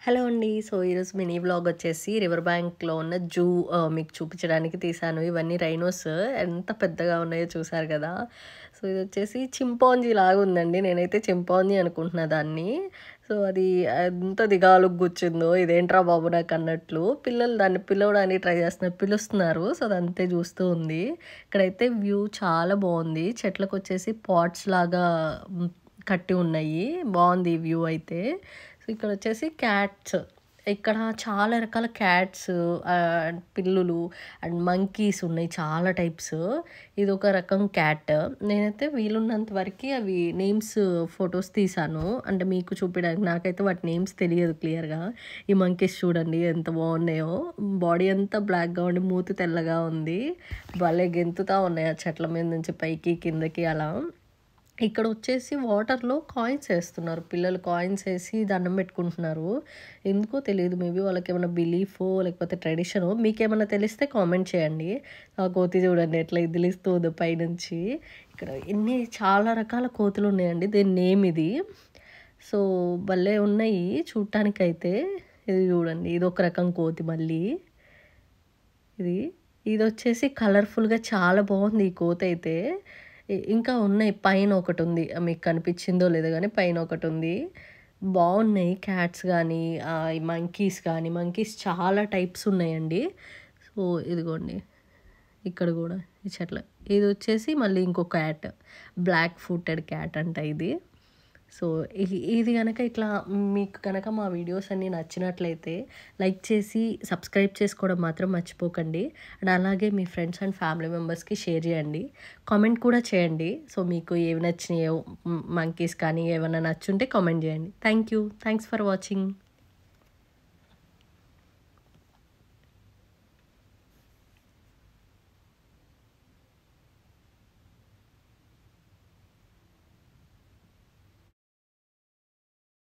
Hello అండి. So, ఈరోజు mini vlog వచ్చేసి రివర్ బ్యాంక్‌లో ఉన్న జూ మీకు చూపించడానికి తీశాను. ఇవన్నీ రైనోస్ ఎంత పెద్దగా ఉన్నాయో చూసారు కదా! సో, ఇదొచ్చేసి చింపాంజీ లాగా ఉందండి. నేనైతే చింపాంజీ అనుకుంటున్నా దాన్ని. సో, అది ఎంత దిగాలుకు కూర్చుందో, ఇదేంట్రా బాబు నాకన్నట్లు. పిల్లలు దాన్ని పిలవడానికి ట్రై చేస్తున్నారు. పిలుస్తున్నారు. సో, అదంతే చూస్తూ ఉంది. ఇక్కడైతే వ్యూ చాలా బావుంది. చెట్లకొచ్చేసి పాట్స్ లాగా కట్టి ఉన్నాయి. బావుంది ఈ వ్యూ అయితే. సో, ఇక్కడొచ్చేసి క్యాట్స్. ఇక్కడ చాలా రకాల క్యాట్స్ పిల్లులు అండ్ మంకీస్ ఉన్నాయి చాలా టైప్స్. ఇదొక రకం క్యాట్. నేనైతే వీలున్నంత వరకి అవి నేమ్స్ ఫొటోస్ తీశాను. అంటే మీకు చూపియడానికి. నాకైతే వాటి నేమ్స్ తెలియదు క్లియర్‌గా. ఈ మంకీస్ చూడండి ఎంత బాగున్నాయో. బాడీ అంతా బ్లాక్‌గా ఉండి మూతి తెల్లగా ఉంది. భలే గెంతుతా ఉన్నాయి ఆ చెట్ల మీద నుంచి పైకి, కిందకి అలా. ఇక్కడొచ్చేసి వాటర్‌లో కాయిన్స్ ఏస్తున్నారు. పిల్లలు కాయిన్స్ ఏసి దండం పెట్టుకుంటున్నారు. ఎందుకో తెలీదు. మేబీ వాళ్ళకేమన్నా బిలీఫో లేకపోతే ట్రెడిషనో. మీకేమన్నా తెలిస్తే కామెంట్ చేయండి. ఆ కోతి చూడండి ఎట్లా ఇదిలిస్తూ ఉందో పైనుంచి. ఇక్కడ చాలా రకాల కోతులున్నాయండి. దీని నేమ్ ఇది. సో, భలే ఉన్నాయి చూడటానికైతే. ఇది చూడండి. ఇదొక రకం కోతి మళ్ళీ. ఇది. ఇదొచ్చేసి కలర్‌ఫుల్‌గా చాలా బావుంది ఈ కోతయితే. ఇంకా ఉన్నాయి. పైన ఒకటుంది. మీకు కనిపించిందో లేదో గానీ పైన ఒకటుంది. బావున్నాయి క్యాట్స్ గానీ, ఈ మంకీస్ కానీ, మంకీస్ చాలా టైప్స్ ఉన్నాయండి. సో, ఇదిగోండి. ఇక్కడ గూడా ఈ చెట్ల. ఇదొచ్చేసి మళ్ళీ ఇంకో క్యాట్. బ్లాక్ ఫుటెడ్ క్యాట్ అంట ఇది. సో, ఇది గనక ఇట్లా మీకు గనక మా వీడియోస్ అన్నీ నచ్చినట్లయితే లైక్ చేసి, సబ్స్క్రైబ్ చేసుకోవడం మాత్రం మర్చిపోకండి. అండ్ అలాగే మీ ఫ్రెండ్స్ అండ్ ఫ్యామిలీ మెంబర్స్‌కి షేర్ చేయండి. కామెంట్ కూడా చేయండి. సో, మీకు ఏవి నచ్చినాయో మంకీస్ కానీ ఏమన్నా నచ్చుంటే కామెంట్ చేయండి. Thank you. Thanks for watching.